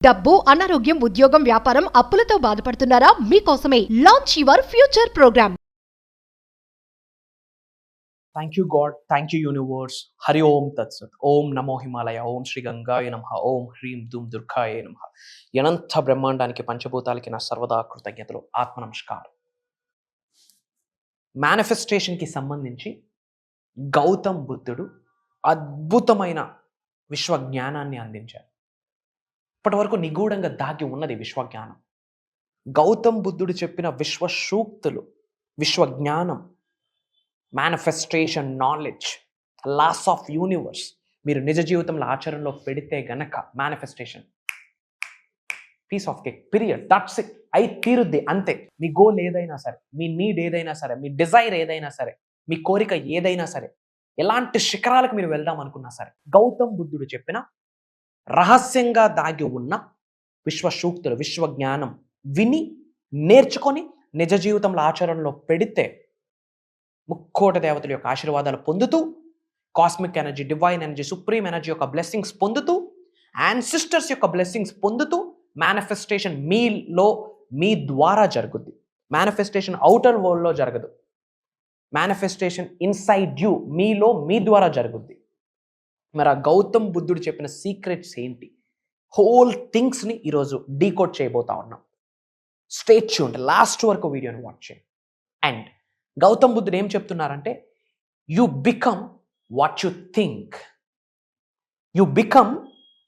డబ్బు, అనారోగ్యం, ఉద్యోగం, వ్యాపారం, అప్పులతో బాధపడుతున్నారా? మీకోసమే launch your future program. Thank you God, thank you universe. హరి ఓం తత్సత్. ఓం నమో హిమాలయ, ఓం శ్రీ గంగాయ నమః, ఓం హ్రీం ధూమ్ దుర్గాయ నమః. అనంత బ్రహ్మాండానికి పంచభూతాలకి నా సర్వదా కృతజ్ఞతలు. ఆత్మ నమస్కారం. మేనిఫెస్టేషన్కి సంబంధించి గౌతమ్ బుద్ధుడు అద్భుతమైన విశ్వ జ్ఞానాన్ని అందించారు. ఇప్పటి వరకు నిగూఢంగా దాగి ఉన్నది విశ్వజ్ఞానం. గౌతమ్ బుద్ధుడు చెప్పిన విశ్వ సూక్తులు, విశ్వ జ్ఞానం, manifestation knowledge, laws of universe మీరు నిజ జీవితంలో ఆచరణలో పెడితే గనక manifestation piece of cake, period, that's it. అయి తీరుద్ది అంతే. మీ గోల్ ఏదైనా సరే, మీ నీడ్ ఏదైనా సరే, మీ డిజైర్ ఏదైనా సరే, మీ కోరిక ఏదైనా సరే, ఎలాంటి శిఖరాలకు మీరు వెళ్దాం అనుకున్నా సరే, గౌతమ్ బుద్ధుడు చెప్పిన రహస్యంగా దాగి ఉన్న విశ్వ సూక్తులు, విశ్వ జ్ఞానం విని నేర్చుకొని నిజ జీవితంలో ఆచరణలో పెడితే ముక్కోటి దేవతల యొక్క ఆశీర్వాదాలు పొందుతూ, cosmic energy, divine energy, supreme energy యొక్క బ్లెస్సింగ్స్ పొందుతూ, యాన్సిస్టర్స్ యొక్క బ్లెస్సింగ్స్ పొందుతూ మేనిఫెస్టేషన్ మీలో మీ ద్వారా జరుగుద్ది. మేనిఫెస్టేషన్ అవుటర్ వరల్డ్లో జరగదు. మేనిఫెస్టేషన్ ఇన్సైడ్ యూ, మీలో మీ ద్వారా జరుగుద్ది. మరి ఆ గౌతమ్ బుద్ధుడు చెప్పిన సీక్రెట్స్ ఏంటి? హోల్ థింగ్స్ని ఈరోజు డీకోడ్ చేయబోతా ఉన్నాం. స్టే ట్యూన్డ్, లాస్ట్ వరకు వీడియోని వాచ్ చేయండి. అండ్ గౌతమ్ బుద్ధుడు ఏం చెప్తున్నారంటే, you become what you think. You become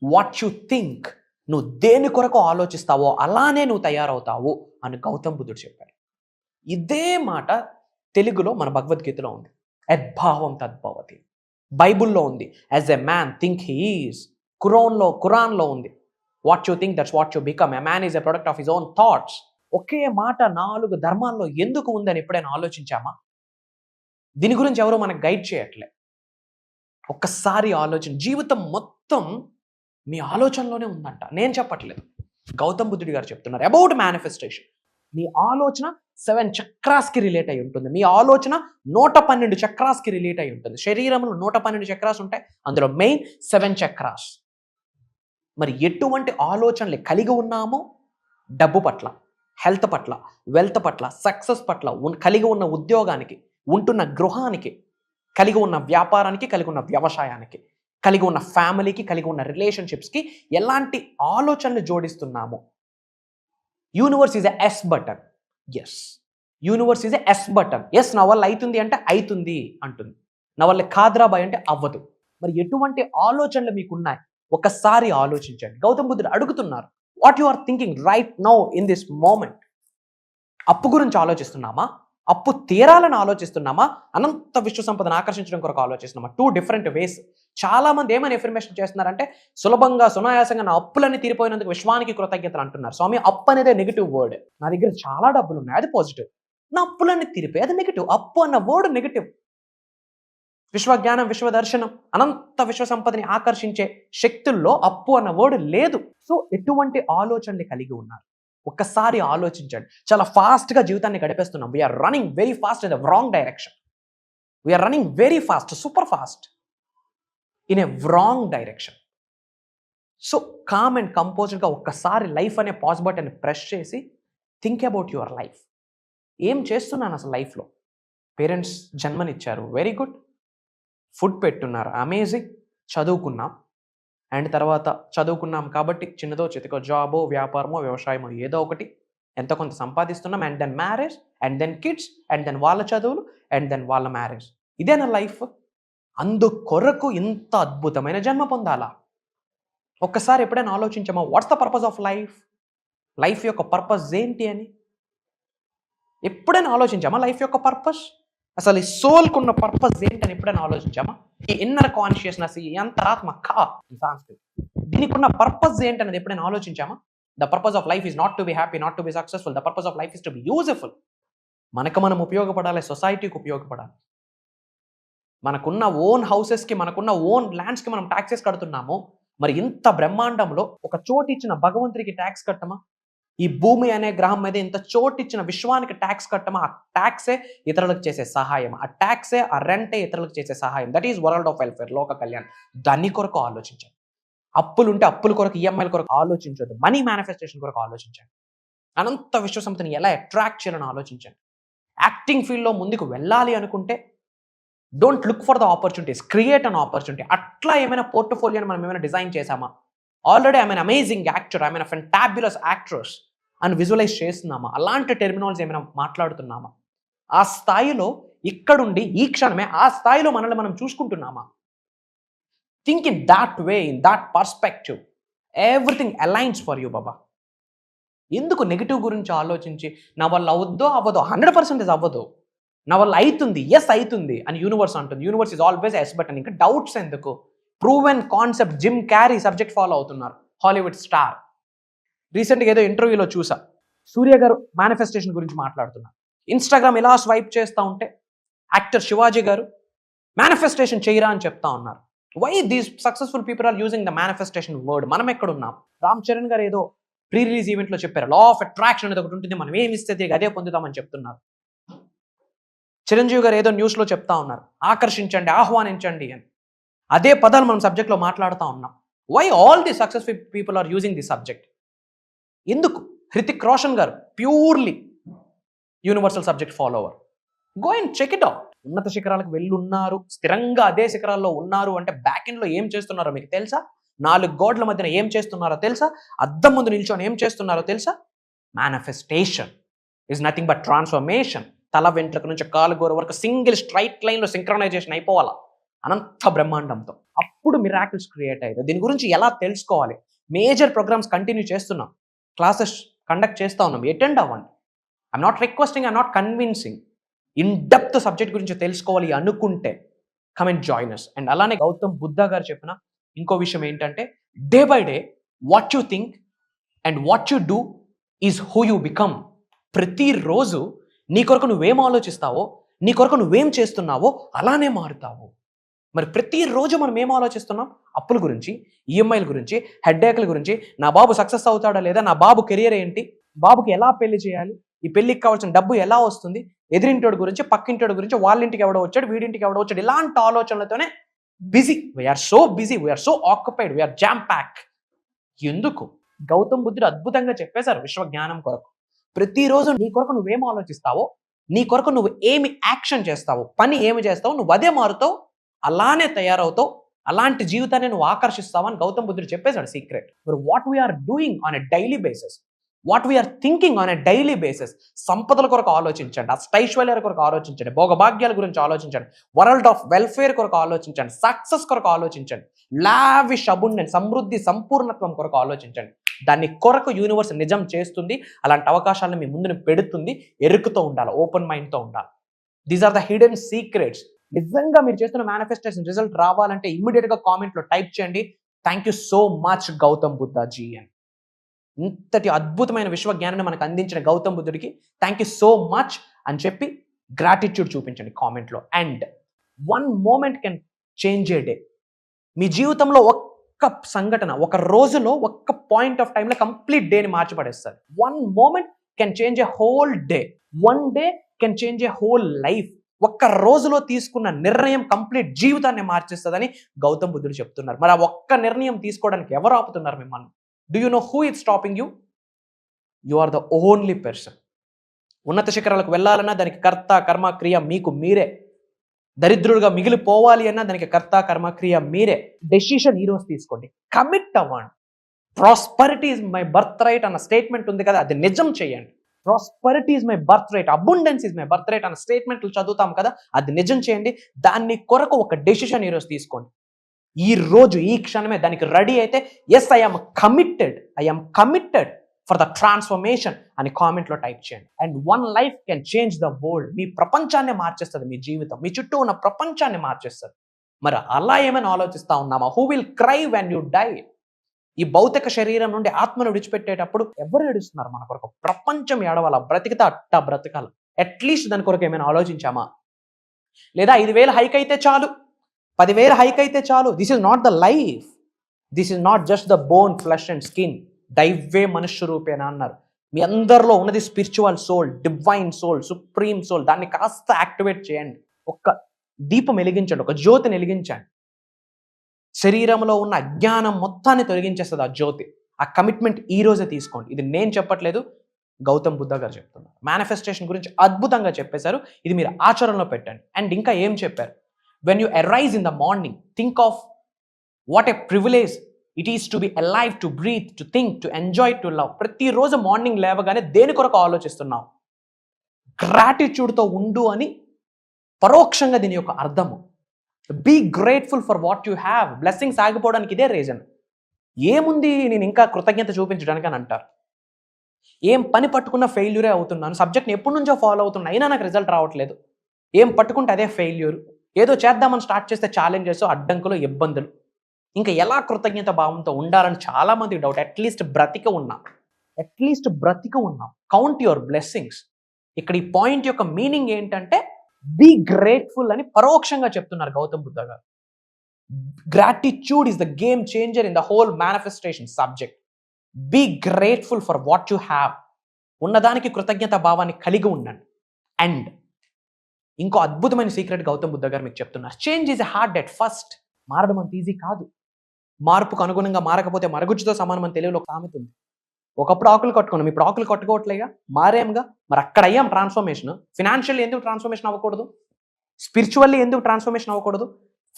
what you think. నువ్వు దేని కొరకు ఆలోచిస్తావో అలానే నువ్వు తయారవుతావు అని గౌతమ్ బుద్ధుడు చెప్పాడు. ఇదే మాట తెలుగులో మన భగవద్గీతలో ఉంది. యద్భావం తద్భవతి. బైబుల్లో ఉంది. As a man think he is. ఖురాన్లో ఉంది. What you think that's what you become. A man is a product of his own thoughts. ఒకే మాట 4 ధర్మాల్లో ఎందుకు ఉందని ఎప్పుడైనా ఆలోచించామా? దీని గురించి ఎవరో మనకు గైడ్ చేయట్లే. ఒక్కసారి ఆలోచన. జీవితం మొత్తం మీ ఆలోచనలోనే ఉందంట. నేను చెప్పట్లేదు, గౌతమ్ బుద్ధుడి గారు చెప్తున్నారు అబౌట్ మేనిఫెస్టేషన్. మీ ఆలోచన 7 చక్రాస్కి రిలేట్ అయి ఉంటుంది. మీ ఆలోచన 112 చక్రాస్కి రిలేట్ అయి ఉంటుంది. శరీరంలో 112 చక్రాస్ ఉంటాయి, అందులో మెయిన్ 7 చక్రాస్. మరి ఎటువంటి ఆలోచనలు కలిగి ఉన్నామో డబ్బు పట్ల, హెల్త్ పట్ల, వెల్త్ పట్ల, సక్సెస్ పట్ల, కలిగి ఉన్న ఉద్యోగానికి, ఉంటున్న గృహానికి, కలిగి ఉన్న వ్యాపారానికి, కలిగి ఉన్న వ్యవసాయానికి, కలిగి ఉన్న ఫ్యామిలీకి, కలిగి ఉన్న రిలేషన్షిప్స్కి ఎలాంటి ఆలోచనలు జోడిస్తున్నామో. Universe is a yes button. Yes, universe is a yes button. Yes, నా వల్ల అవుతుంది అంటే అవుతుంది అంటుంది. నా వల్ల కాద్రాబాయ్ అంటే అవ్వదు. మరి ఎటువంటి ఆలోచనలు మీకున్నాయి ఒకసారి ఆలోచించండి. గౌతమ్ బుద్ధుడు అడుగుతున్నారు, what you are thinking right now in this moment. అప్పు గురించి ఆలోచిస్తున్నామా? అప్పు తీరాలని ఆలోచిస్తున్నామా? అనంత విశ్వ సంపదను ఆకర్షించడం కొరకు ఆలోచిస్తున్నామా? 2 డిఫరెంట్ వేస్. చాలా మంది ఏమైనా ఇన్ఫర్మేషన్ చేస్తున్నారంటే, సులభంగా సునాయాసంగా నా అప్పులన్నీ తీరిపోయినందుకు విశ్వానికి కృతజ్ఞతలు అంటున్నారు. స్వామి, అప్పు అనేది నెగిటివ్ వర్డ్. నా దగ్గర చాలా డబ్బులు ఉన్నాయి, అది పాజిటివ్. నా అప్పులన్నీ తీరిపోయి, అది నెగిటివ్. అప్పు అన్న వర్డ్ నెగిటివ్. విశ్వజ్ఞానం, విశ్వదర్శనం, అనంత విశ్వ సంపదని ఆకర్షించే శక్తుల్లో అప్పు అన్న వర్డ్ లేదు. సో ఎటువంటి ఆలోచనలు కలిగి ఉన్నారు ఒక్కసారి ఆలోచించండి. చాలా ఫాస్ట్గా జీవితాన్ని గడిపేస్తున్నాం. We're running very fast in the wrong direction. We're running very fast, super fast in a wrong direction. So calm and కంపోజ్డ్గా ఒక్కసారి లైఫ్ అనే పాజ్ బటన్ ప్రెస్ చేసి థింక్ అబౌట్ యువర్ లైఫ్. ఏం చేస్తున్నాను అసలు లైఫ్లో? పేరెంట్స్ జన్మనిచ్చారు, వెరీ గుడ్. ఫుడ్ పెట్టున్నారు, అమేజింగ్. చదువుకున్నాం, అండ్ తర్వాత చదువుకున్నాం కాబట్టి చిన్నదో చితకో జాబో, వ్యాపారమో, వ్యవసాయమో ఏదో ఒకటి ఎంతో కొంత సంపాదిస్తున్నాం. And then marriage, and then kids, and then వాళ్ళ చదువులు, అండ్ దెన్ వాళ్ళ మ్యారేజ్. ఇదేనా లైఫ్? అందుకొరకు ఇంత అద్భుతమైన జన్మ పొందాలా? ఒక్కసారి ఎప్పుడైనా ఆలోచించామా? What's the purpose of life? Life యొక్క పర్పస్ ఏంటి అని ఎప్పుడైనా ఆలోచించామా? లైఫ్ యొక్క పర్పస్, అసలు ఈ సోల్కు ఉన్న పర్పస్ ఏంటని ఎప్పుడైనా ఆలోచించామా? ఈ ఇన్నర్ కాన్షియస్నెస్, ఈ అంతరాత్మ సంస్కృతి, దీనికి ఉన్న పర్పస్ ఏంటనేది ఎప్పుడైనా ఆలోచించామా? The purpose of life is not to be happy, not to be successful. The purpose of life is to be useful. మనకు మనం ఉపయోగపడాలి, సొసైటీకి ఉపయోగపడాలి. మనకున్న ఓన్ హౌసెస్కి, మనకున్న ఓన్ ల్యాండ్స్కి మనం ట్యాక్సెస్ కడుతున్నాము. మరి ఇంత బ్రహ్మాండంలో ఒక చోటు ఇచ్చిన భగవంతుడికి ట్యాక్స్ కట్టమా? ఈ భూమి అనే గ్రహం మీద ఇంత చోటిచ్చిన విశ్వానికి ట్యాక్స్ కట్టమా? ఆ ట్యాక్సే ఇతరులకు చేసే సహాయం, ఆ ట్యాక్సే, ఆ రెంటే ఇతరులకు చేసే సహాయం. That is world of welfare, లోక కళ్యాణ్. దాని కొరకు ఆలోచించండి. అప్పులుంటే అప్పుల కొరకు, ఈఎంఐల కొరకు ఆలోచించొద్దు. మనీ మేనిఫెస్టేషన్ కొరకు ఆలోచించండి. అనంత విశ్వసంపదని ఎలా అట్రాక్ట్ చేయాలని ఆలోచించండి. యాక్టింగ్ ఫీల్డ్లో ముందుకు వెళ్ళాలి అనుకుంటే don't look for the opportunities, create an opportunity. అట్లా ఏమైనా పోర్ట్ఫోలియోని మనం ఏమైనా డిజైన్ చేసామా? Already I mean amazing actor, I mean fantabulous actress అని విజువలైజ్ చేస్తున్నామా? అలాంటి టెర్మినాలజీ ఏమైనా మాట్లాడుతున్నామా? ఆ స్థాయిలో ఇక్కడుండి ఈ క్షణమే ఆ స్థాయిలో మనల్ని మనం చూసుకుంటున్నామా? Think in that way, in that perspective, everything aligns for you బాబా. ఎందుకు నెగిటివ్ గురించి ఆలోచించి నా వల్ల అవుద్దో అవ్వదో? 100% అవ్వదు. నా వల్ల అవుతుంది, ఎస్ అవుతుంది అని యూనివర్స్ అంటుంది. Universe is always yes but అని. ఇంకా డౌట్స్ ఎందుకు? Proven concept. Jim Carrey subject follow అవుతున్నారు, హాలీవుడ్ స్టార్. రీసెంట్గా ఏదో ఇంటర్వ్యూలో చూసా, సూర్య గారు మేనిఫెస్టేషన్ గురించి మాట్లాడుతున్నారు. ఇన్స్టాగ్రామ్ ఇలా స్వైప్ చేస్తూ ఉంటే యాక్టర్ శివాజీ గారు మేనిఫెస్టేషన్ చేయరా అని చెప్తా ఉన్నారు. Why these successful people are using the manifestation word? మనం ఎక్కడున్నాం? రామ్ చరణ్ గారు ఏదో ప్రీ రిలీజ్ ఈవెంట్లో చెప్పారు, లా ఆఫ్ అట్రాక్షన్ అనేది ఒకటి ఉంటుంది, మనం ఏమి ఇస్తే అదే పొందుతామని చెప్తున్నారు. చిరంజీవి గారు ఏదో న్యూస్లో చెప్తా ఉన్నారు, ఆకర్షించండి, ఆహ్వానించండి అని. అదే పదాలు మనం సబ్జెక్ట్లో మాట్లాడుతూ ఉన్నాం. Why all the successful people are using the subject? ఎందుకు? హృతిక్ రోషన్ గారు purely universal subject follower. Go and check it out. ఉన్నత శిఖరాలకు వెళ్ళున్నారు, స్థిరంగా అదే శిఖరాల్లో ఉన్నారు అంటే బ్యాక్ ఎండ్లో ఏం చేస్తున్నారో మీకు తెలుసా? 4 గోడల మధ్యన ఏం చేస్తున్నారో తెలుసా? అద్దం ముందు నిల్చొని ఏం చేస్తున్నారో తెలుసా? Manifestation is nothing but transformation. తల వెంట్రుక నుంచి కాలు గోర వరకు సింగిల్ స్ట్రైట్ లైన్లో సింక్రనైజేషన్ అయిపోవాలా అనంత బ్రహ్మాండంతో. అప్పుడు మిరాకిల్స్ క్రియేట్ అయ్యారు. దీని గురించి ఎలా తెలుసుకోవాలి? మేజర్ ప్రోగ్రామ్స్ కంటిన్యూ చేస్తున్నాం, క్లాసెస్ కండక్ట్ చేస్తూ ఉన్నాం, అటెండ్ అవ్వండి. I'm not requesting, I'm not convincing. In depth subject గురించి తెలుసుకోవాలి అనుకుంటే come and join us. And అలానే గౌతమ్ బుద్ధ గారు చెప్పిన ఇంకో విషయం ఏంటంటే, day by day what you think and what you do is who you become. ప్రతిరోజు నీ కొరకు నువ్వేం ఆలోచిస్తావో, నీ కొరకు నువ్వేం చేస్తున్నావో అలానే మారుతావు. మరి ప్రతిరోజు మనం ఏం ఆలోచిస్తున్నాం? అప్పుల గురించి, ఈఎంఐల గురించి, హెడ్ఏక్ల గురించి, నా బాబు సక్సెస్ అవుతాడా లేదా, నా బాబు కెరియర్ ఏంటి, బాబుకి ఎలా పెళ్లి చేయాలి, ఈ పెళ్లికి కావాల్సిన డబ్బు ఎలా వస్తుంది, ఎదిరింటోడి గురించి, పక్కింటోడి గురించి, వాళ్ళ ఇంటికి ఎవడో వచ్చాడు, వీడింటికి ఎవడో వచ్చాడు, ఇలాంటి ఆలోచనలతోనే busy. We're so busy, we're so occupied, we're jam pack. ఎందుకు? గౌతమ్ బుద్ధుడు అద్భుతంగా చెప్పేశారు విశ్వ జ్ఞానం కొరకు. ప్రతిరోజు నీ కొరకు నువ్వేం ఆలోచిస్తావో, నీ కొరకు నువ్వు ఏమి యాక్షన్ చేస్తావో, పని ఏమి చేస్తావో, నువ్వు అదే మారుతావు, అలానే తయారవుతావు, అలాంటి జీవితాన్ని నువ్వు ఆకర్షిస్తావు అని గౌతమ్ బుద్ధుడు చెప్పేశాడు సీక్రెట్. మరి what we are doing on a daily basis, what we are thinking on a daily basis. సంపదల కొరకు ఆలోచించండి, అష్టైశ్వర్యాల కొరకు ఆలోచించండి, భోగభాగ్యాల గురించి ఆలోచించండి, వరల్డ్ ఆఫ్ వెల్ఫేర్ కొరకు ఆలోచించండి, సక్సెస్ కొరకు ఆలోచించండి, లావిష్ అబుండెన్స్, సమృద్ధి, సంపూర్ణత్వం కొరకు ఆలోచించండి. దాన్ని కొరకు యూనివర్స్ నిజం చేస్తుంది. అలాంటి అవకాశాలను మీ ముందుని పెడుతుంది. ఎరుకుతో ఉండాలి, ఓపెన్ మైండ్తో ఉండాలి. These are the hidden secrets. నిజంగా మీరు చేస్తున్న మేనిఫెస్టేషన్ రిజల్ట్ రావాలంటే ఇమ్మీడియట్గా కామెంట్లో టైప్ చేయండి, thank you so much Gautam Buddhaji అని. ఇంతటి అద్భుతమైన విశ్వజ్ఞానాన్ని మనకు అందించిన గౌతమ్ బుద్ధుడికి థ్యాంక్ యూ సో మచ్ అని చెప్పి గ్రాటిట్యూడ్ చూపించండి కామెంట్లో. And 1 moment can change a day. మీ జీవితంలో ఒక్క సంఘటన, ఒక రోజులో, ఒక్క పాయింట్ ఆఫ్ టైంలో కంప్లీట్ డేని మార్చిపడేస్తారు. 1 moment can change A whole day. 1 day can change A whole life. ఒక్క రోజులో తీసుకున్న నిర్ణయం కంప్లీట్ జీవితాన్ని మార్చేస్తుందని గౌతమ్ బుద్ధుడు చెప్తున్నారు. మరి ఆ ఒక్క నిర్ణయం తీసుకోవడానికి ఎవరు ఆపుతున్నారు మిమ్మల్ని? Do you know who is stopping you? You are the only person. ఉన్నత శిఖరాలకు వెళ్ళాలన్నా దానికి కర్త కర్మ క్రియ మీకు మీరే. దరిద్రులుగా మిగిలిపోవాలి అన్నా దానికి కర్త కర్మ క్రియ మీరే. డెసిషన్ ఈరోజు తీసుకోండి, కమిట్ అవ్వండి. Prosperity is my birth right అన్న స్టేట్మెంట్ ఉంది కదా, అది నిజం చేయండి. Prosperity is my birth right, abundance is my birth right అన్న స్టేట్మెంట్లు చదువుతాం కదా, అది నిజం చేయండి. దాన్ని కొరకు ఒక డెసిషన్ ఈరోజు తీసుకోండి. ఈ రోజు ఈ క్షణమే దానికి రెడీ అయితే, yes I'm committed for the transformation అని కామెంట్లో టైప్ చేయండి. And 1 life can change the world. మీ ప్రపంచాన్ని మార్చేస్తుంది మీ జీవితం, మీ చుట్టూ ఉన్న ప్రపంచాన్ని మార్చేస్తుంది. మరి అలా ఏమైనా ఆలోచిస్తా ఉన్నామా? Who will cry when you die? ఈ భౌతిక శరీరం నుండి ఆత్మను విడిచిపెట్టేటప్పుడు ఎవరు ఏడుస్తున్నారు మన కొరకు? ప్రపంచం ఏడవాల, బ్రతికితే అట్టా బ్రతకాల. అట్లీస్ట్ దాని కొరకు ఏమైనా ఆలోచించామా? లేదా 5,000 హైక్ అయితే చాలు, 10,000 హైక్ అయితే చాలు. This is not the life. This is not just the bone, flesh and skin. దైవే మనుష్య రూపేనా అన్నారు. మీ అందరిలో ఉన్నది spiritual soul, divine soul, supreme soul. దాన్ని కాస్త యాక్టివేట్ చేయండి. ఒక్క దీపం వెలిగించండి, ఒక జ్యోతిని వెలిగించండి. శరీరంలో ఉన్న అజ్ఞానం మొత్తాన్ని తొలగించేస్తుంది ఆ జ్యోతి. ఆ కమిట్మెంట్ ఈ రోజే తీసుకోండి. ఇది నేను చెప్పట్లేదు, గౌతమ్ బుద్ధ గారు చెప్తున్నారు. మేనిఫెస్టేషన్ గురించి అద్భుతంగా చెప్పేశారు. ఇది మీరు ఆచరణలో పెట్టండి. అండ్ ఇంకా ఏం చెప్పారు, when you arise in the morning think of what a privilege it is to be alive, to breathe, to think, to enjoy, to love. ప్రతిరోజు మార్నింగ్ లేవగానే దేని కొరకు ఆలోచిస్తున్నావు, గ్రాటిట్యూడ్తో ఉండు అని పరోక్షంగా దీని యొక్క అర్థము. Be grateful for what you have. Blessings ఆగిపోవడానికి ఇదే రీజన్. ఏముంది నేను ఇంకా కృతజ్ఞత చూపించడానికి అని అంటారు. ఏం పని పట్టుకున్న ఫెయిల్యూరే అవుతున్నాను, సబ్జెక్ట్ని ఎప్పటి నుంచో ఫాలో అవుతున్నా అయినా నాకు రిజల్ట్ రావట్లేదు. ఏం పట్టుకుంటే అదే ఫెయిల్యూర్. ఏదో చేద్దామని స్టార్ట్ చేస్తే ఛాలెంజెస్, అడ్డంకులు, ఇబ్బందులు. ఇంకా ఎలా కృతజ్ఞత భావంతో ఉండాలని చాలామందికి డౌట్. అట్లీస్ట్ బ్రతిక ఉన్నాం. Count your blessings. ఇక్కడ ఈ పాయింట్ యొక్క మీనింగ్ ఏంటంటే బీ గ్రేట్ఫుల్ అని పరోక్షంగా చెప్తున్నారు గౌతమ్ బుద్ధ గారు. Gratitude is the game changer in the whole manifestation subject. Be grateful for what you have. ఉన్నదానికి కృతజ్ఞత భావాన్ని కలిగి ఉండండి. అండ్ ఇంకో అద్భుతమైన సీక్రెట్ గౌతమ్ బుద్ధ గారు మీకు చెప్తున్నారు. Change is a hard at first. మారడం అంత ఈజీ కాదు. మార్పుకు అనుగుణంగా మారకపోతే మరుగుజ్జుతో సమానం అని తెలుగులో సామెత ఉంది. ఒకప్పుడు ఆకులు కట్టుకున్నాం, ఇప్పుడు ఆకులు కట్టుకోవట్లేగా, మారేంగా. మరి అక్కడ అయ్యాం ట్రాన్స్ఫర్మేషన్. ఫినాన్షియల్లీ ఎందుకు ట్రాన్స్ఫర్మేషన్ అవ్వకూడదు? స్పిరిచువల్లీ ఎందుకు ట్రాన్స్ఫర్మేషన్ అవ్వకూడదు?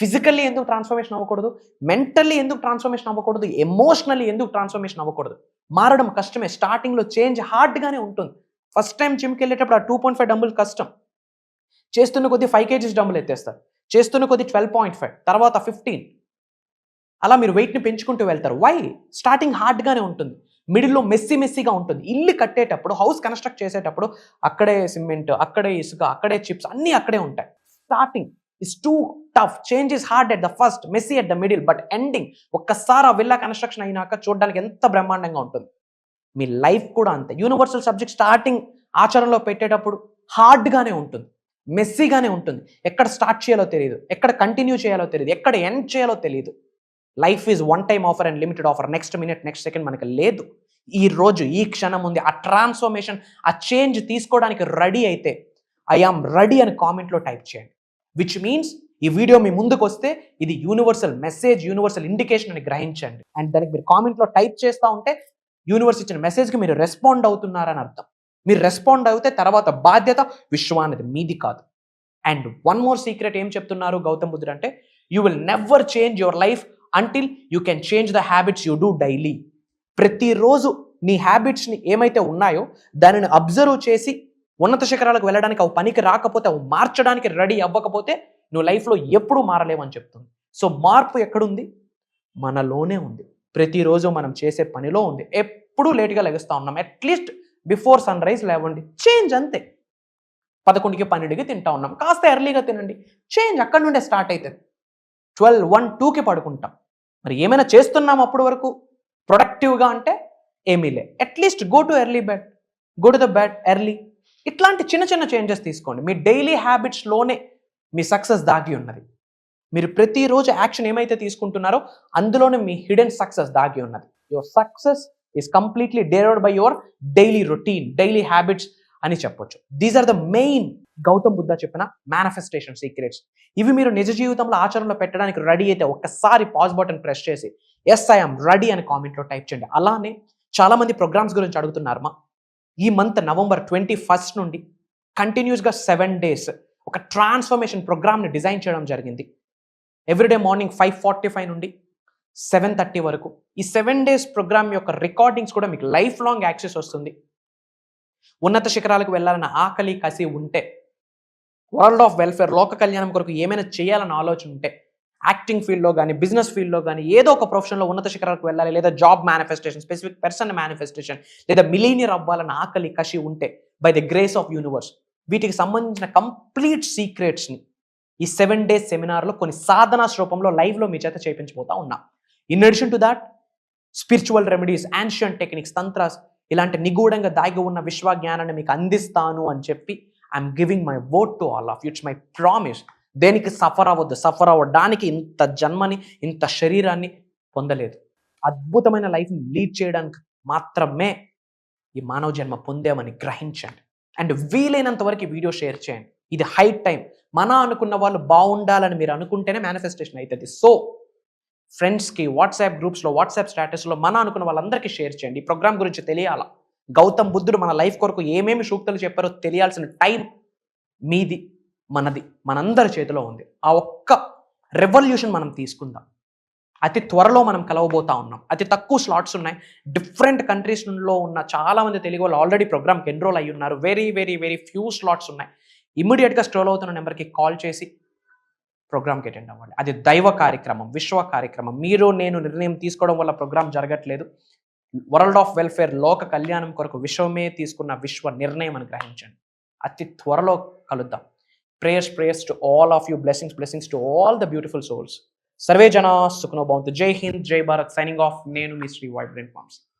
ఫిజికల్లీ ఎందుకు ట్రాన్స్ఫర్మేషన్ అవ్వకూడదు? మెంటల్లీ ఎందుకు ట్రాన్స్ఫర్మేషన్ అవ్వకూడదు? ఎమోషనల్లీ ఎందుకు ట్రాన్స్ఫర్మేషన్ అవ్వకూడదు? మారడం కష్టమే. స్టార్టింగ్లో చేంజ్ హార్డ్గానే ఉంటుంది. ఫస్ట్ టైం జిమ్కి వెళ్ళేటప్పుడు ఆ 2.5 డంబుల్ కష్టం. చేస్తున్న కొద్ది 5 kgs డంబుల్ ఎత్తేస్తారు. చేస్తున్న కొద్ది 12.5, తర్వాత 15. అలా మీరు వెయిట్ని పెంచుకుంటూ వెళ్తారు. వై? స్టార్టింగ్ హార్డ్గానే ఉంటుంది. మిడిల్లో మెస్సీగా ఉంటుంది. ఇల్లు కట్టేటప్పుడు, హౌస్ కన్స్ట్రక్ట్ చేసేటప్పుడు అక్కడే సిమెంట్, అక్కడే ఇసుక, అక్కడే చిప్స్, అన్నీ అక్కడే ఉంటాయి. Starting is too tough. Change is hard at the first, messy at the middle, but ending ఒక్కసారి ఆ విల్లా కన్స్ట్రక్షన్ అయినాక చూడడానికి ఎంత బ్రహ్మాండంగా ఉంటుంది. మీ లైఫ్ కూడా అంతే. యూనివర్సల్ సబ్జెక్ట్ స్టార్టింగ్ ఆచరణలో పెట్టేటప్పుడు హార్డ్గానే ఉంటుంది, మెస్సీగానే ఉంటుంది. ఎక్కడ స్టార్ట్ చేయాలో తెలియదు, ఎక్కడ కంటిన్యూ చేయాలో తెలియదు, ఎక్కడ ఎండ్ చేయాలో తెలియదు. Life is one time offer and limited offer. Next minute, next second మనకి లేదు. ఈ రోజు, ఈ క్షణం ఉంది. ఆ ట్రాన్స్ఫర్మేషన్, ఆ చేంజ్ తీసుకోవడానికి రెడీ అయితే ఐ ఆమ్ రెడీ అని కామెంట్లో టైప్ చేయండి. విచ్ మీన్స్ ఈ వీడియో మీ ముందుకు వస్తే ఇది యూనివర్సల్ మెసేజ్, యూనివర్సల్ ఇండికేషన్ అని గ్రహించండి. అండ్ దానికి మీరు కామెంట్లో టైప్ చేస్తూ ఉంటే యూనివర్స్ ఇచ్చిన మెసేజ్కి మీరు రెస్పాండ్ అవుతున్నారని అర్థం. మీరు రెస్పాండ్ అవుతే తర్వాత బాధ్యత విశ్వానికి మీది కాదు. అండ్ వన్ మోర్ సీక్రెట్ ఏం చెప్తున్నారు గౌతమ్ బుద్ధుడు అంటే, you will never change your life until you can change the habits you do daily. ప్రతిరోజు నీ హ్యాబిట్స్ని ఏమైతే ఉన్నాయో దానిని అబ్జర్వ్ చేసి ఉన్నత శిఖరాలకు వెళ్ళడానికి అవి పనికి రాకపోతే, అవి మార్చడానికి రెడీ అవ్వకపోతే నువ్వు లైఫ్లో ఎప్పుడూ మారలేవని చెప్తుంది. సో మార్పు ఎక్కడుంది? మనలోనే ఉంది. ప్రతిరోజు మనం చేసే పనిలో ఉంది. ఎప్పుడూ లేట్గా లెగుస్తూ ఉన్నాం. అట్లీస్ట్ బిఫోర్ సన్ రైజ్ లేవండి, చేంజ్ అంతే. 11కి 12కి తింటా ఉన్నాం, కాస్త ఎర్లీగా తినండి, చేంజ్ అక్కడి నుండే స్టార్ట్ అవుతుంది. 12, 1, 2కి పడుకుంటాం. మరి ఏమైనా చేస్తున్నాం అప్పటి వరకు ప్రొడక్టివ్గా అంటే ఏమీ లే. At least go to early bed, go to the bed early. ఇట్లాంటి చిన్న చిన్న చేంజెస్ తీసుకోండి. మీ డైలీ హ్యాబిట్స్లోనే మీ సక్సెస్ దాగి ఉన్నది. మీరు ప్రతిరోజు యాక్షన్ ఏమైతే తీసుకుంటున్నారో అందులోనే మీ హిడెన్ సక్సెస్ దాగి ఉన్నది. Your success is completely derived by your daily routine, daily habits అని చెప్పొచ్చు. These are the main Gautam Buddha చెప్పిన మేనిఫెస్టేషన్ సీక్రెట్స్. ఇవి మీరు నిజ జీవితంలో ఆచరణలో పెట్టడానికి రెడీ అయితే ఒక్కసారి పాజ్ బటన్ ప్రెస్ చేసి ఎస్ ఐఎమ్ రెడీ అని కామెంట్లో టైప్ చేయండి. అలానే చాలామంది ప్రోగ్రామ్స్ గురించి అడుగుతున్నారు. ఈ మంత్ November 21 నుండి కంటిన్యూస్గా 7 days ఒక ట్రాన్స్ఫర్మేషన్ ప్రోగ్రామ్ని డిజైన్ చేయడం జరిగింది. ఎవ్రీడే మార్నింగ్ 5:45 నుండి 7:30 వరకు. ఈ 7 days ప్రోగ్రామ్ యొక్క రికార్డింగ్స్ కూడా మీకు లైఫ్ లాంగ్ యాక్సెస్ వస్తుంది. ఉన్నత శిఖరాలకు వెళ్ళాలన్న ఆకలి, కసి ఉంటే, వరల్డ్ ఆఫ్ వెల్ఫేర్, లోక కళ్యాణం కొరకు ఏమైనా చేయాలన్న ఆలోచన ఉంటే, యాక్టింగ్ ఫీల్డ్లో కానీ, బిజినెస్ ఫీల్డ్లో కానీ, ఏదో ఒక ప్రొఫెషన్లో ఉన్నత శిఖరాలకు వెళ్ళాలి, లేదా job manifestation, specific person manifestation, లేదా మిలీనియర్ అవ్వాలన్న ఆకలి, కసి ఉంటే, by the grace of universe వీటికి సంబంధించిన కంప్లీట్ సీక్రెట్స్ని ఈ 7 days సెమినార్లో కొన్ని సాధనా రూపంలో లైవ్లో మీ చేత చేయించబోతా ఉన్నా. In addition to that spiritual remedies, ancient techniques, తంత్రాస్, ఇలాంటి నిగూఢంగా దాగి ఉన్న విశ్వ జ్ఞానాన్ని మీకు అందిస్తాను అని చెప్పి I'm giving my word to all of you. It's my promise. దేనికి సఫర్ అవ్వద్దు. సఫర్ అవ్వడానికి ఇంత జన్మని, ఇంత శరీరాన్ని పొందలేదు. అద్భుతమైన లైఫ్ని లీడ్ చేయడానికి మాత్రమే ఈ మానవ జన్మ పొందామని గ్రహించండి. అండ్ వీలైనంత వరకు ఈ వీడియో షేర్ చేయండి. ఇది హై టైం. మన అనుకున్న వాళ్ళు బాగుండాలని మీరు అనుకుంటేనే మేనిఫెస్టేషన్ అవుతుంది. సో ఫ్రెండ్స్కి వాట్సాప్ గ్రూప్స్లో, వాట్సాప్ స్టేటస్లో మన అనుకున్న వాళ్ళందరికీ షేర్ చేయండి. ఈ ప్రోగ్రామ్ గురించి తెలియాలా, గౌతమ్ బుద్ధుడు మన లైఫ్ కొరకు ఏమేమి సూక్తులు చెప్పారో తెలియాల్సిన టైం మీది, మనది, మనందరి చేతిలో ఉంది. ఆ ఒక్క రెవల్యూషన్ మనం తీసుకుందాం. అతి త్వరలో మనం కలవబోతా ఉన్నాం. అతి తక్కువ స్లాట్స్ ఉన్నాయి. డిఫరెంట్ కంట్రీస్లో ఉన్న చాలామంది తెలుగు వాళ్ళు ఆల్రెడీ ప్రోగ్రామ్కి ఎన్రోల్ అయ్యి ఉన్నారు. Very very very few slots ఉన్నాయి. ఇమీడియట్గా స్ట్రోల్ అవుతున్న నెంబర్కి కాల్ చేసి ప్రోగ్రామ్కి అటెండ్ అవ్వండి. అది దైవ కార్యక్రమం, విశ్వ కార్యక్రమం. మీరు నేను నిర్ణయం తీసుకోవడం వల్ల ప్రోగ్రామ్ జరగట్లేదు. వరల్డ్ ఆఫ్ వెల్ఫేర్, లోక కళ్యాణం కొరకు విశ్వమే తీసుకున్న విశ్వ నిర్ణయం అని గ్రహించండి. అతి త్వరలో కలుద్దాం. Prayers to all of you. Blessings to all the beautiful souls. Survey జనా సుఖనో భవంతు. జై హింద్, జై భారత్. Signing off. నేను మీ శ్రీ వైబ్రెంట్ మామ్స్.